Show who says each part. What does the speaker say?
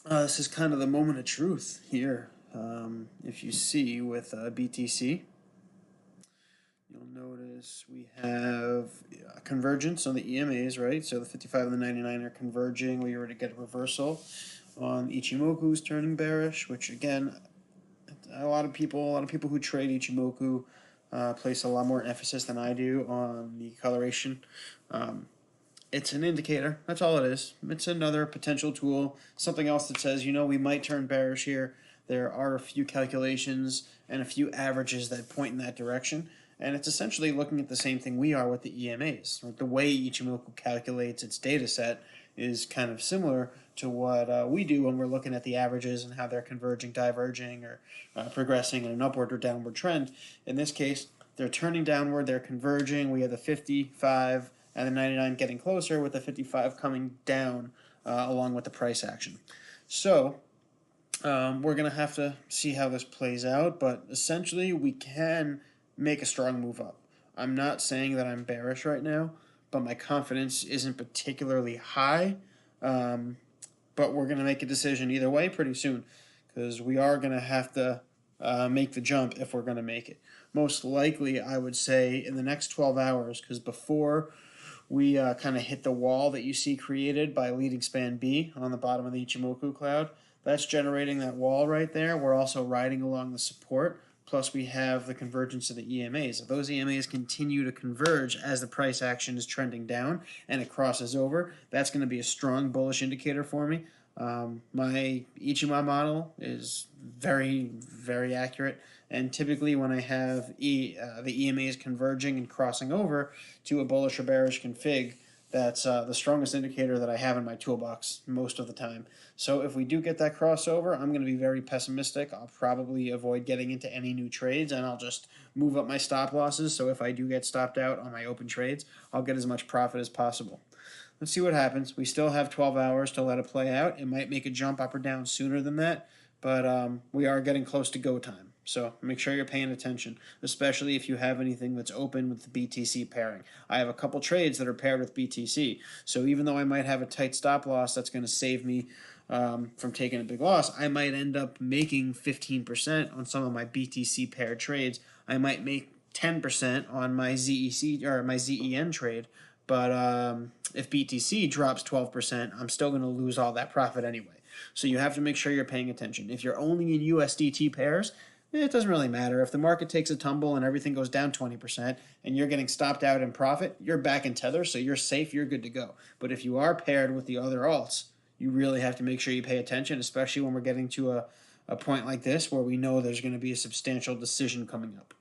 Speaker 1: This is kind of the moment of truth here. If you see with BTC, you'll notice we have convergence on the EMAs, right? So the 55 and the 99 are converging. We already get a reversal on Ichimoku's turning bearish, which again, a lot of people who trade Ichimoku place a lot more emphasis than I do on the coloration. It's an indicator. That's all it is. It's another potential tool, something else that says, we might turn bearish here. There are a few calculations and a few averages that point in that direction. And it's essentially looking at the same thing we are with the EMAs. Right? The way Ichimoku calculates its data set is kind of similar to what we do when we're looking at the averages and how they're converging, diverging, or progressing in an upward or downward trend. In this case, they're turning downward, they're converging. We have the 55 and the 99 getting closer, with the 55 coming down along with the price action. So we're going to have to see how this plays out, but essentially we can make a strong move up. I'm not saying that I'm bearish right now, but my confidence isn't particularly high. But we're going to make a decision either way pretty soon, because we are going to have to make the jump if we're going to make it. Most likely, I would say, in the next 12 hours, because before we kind of hit the wall that you see created by leading span B on the bottom of the Ichimoku cloud, that's generating that wall right there. We're also riding along the support, plus we have the convergence of the EMAs. If those EMAs continue to converge as the price action is trending down and it crosses over, that's going to be a strong bullish indicator for me. My Ichimoku model is very, very accurate, and typically when I have the EMAs converging and crossing over to a bullish or bearish config, that's the strongest indicator that I have in my toolbox most of the time. So if we do get that crossover, I'm going to be very pessimistic. I'll probably avoid getting into any new trades, and I'll just move up my stop losses. So if I do get stopped out on my open trades, I'll get as much profit as possible. Let's see what happens. We still have 12 hours to let it play out. It might make a jump up or down sooner than that, but we are getting close to go time. So make sure you're paying attention, especially if you have anything that's open with the BTC pairing. I have a couple trades that are paired with BTC, so even though I might have a tight stop loss that's going to save me from taking a big loss, I might end up making 15% on some of my BTC paired trades. I might make 10% on my ZEC or my ZEN trade, but if BTC drops 12%, I'm still going to lose all that profit anyway. So you have to make sure you're paying attention. If you're only in USDT pairs, it doesn't really matter. If the market takes a tumble and everything goes down 20% and you're getting stopped out in profit, you're back in Tether, so you're safe, you're good to go. But if you are paired with the other alts, you really have to make sure you pay attention, especially when we're getting to a point like this where we know there's going to be a substantial decision coming up.